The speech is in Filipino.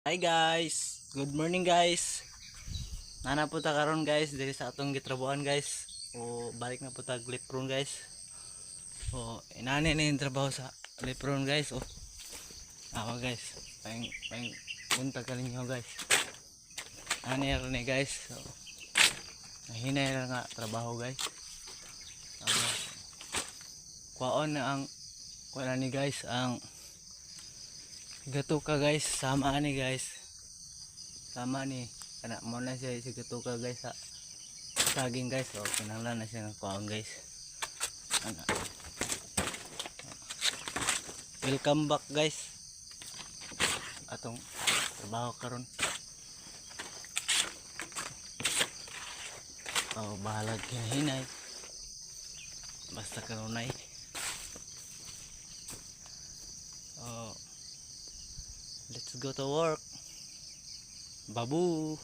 Hi guys, good morning guys. Nana po ta karon guys diri sa atong gitrabuhan guys. O balik na po ta Lipron guys. O inani na yung trabaho sa Lipron guys. O ako guys, pang punta ka ninyo guys. Ani ni guys. So, nahinay na nga trabaho guys. Kuwaon na ang kuha ni guys ang gatuka guys, sama ni guys. Sama ni kana mo na siya si gatuka guys sa saging guys. So kinahanglan na siya ng kuwaon guys. Ana. Welcome back guys. Atong trabaho karon. Oh, bahalag hinahinay. Basta kanunay. Oh, let's go to work. Babu.